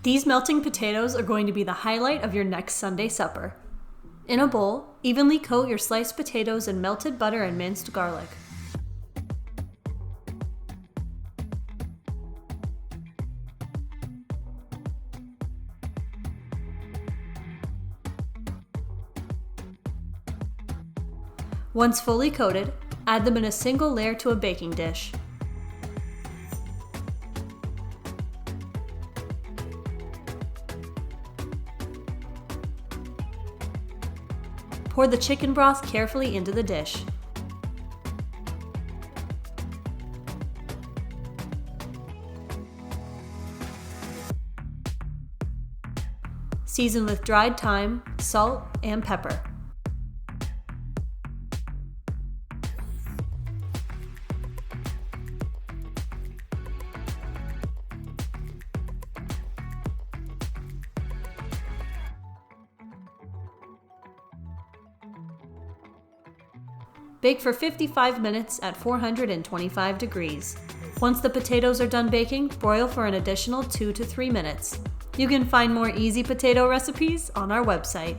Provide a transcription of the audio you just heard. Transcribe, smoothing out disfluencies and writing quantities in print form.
These melting potatoes are going to be the highlight of your next Sunday supper. In a bowl, evenly coat your sliced potatoes in melted butter and minced garlic. Once fully coated, add them in a single layer to a baking dish. Pour the chicken broth carefully into the dish. Season with dried thyme, salt, and pepper. Bake for 55 minutes at 425 degrees. Once the potatoes are done baking, broil for an additional 2 to 3 minutes. You can find more easy potato recipes on our website.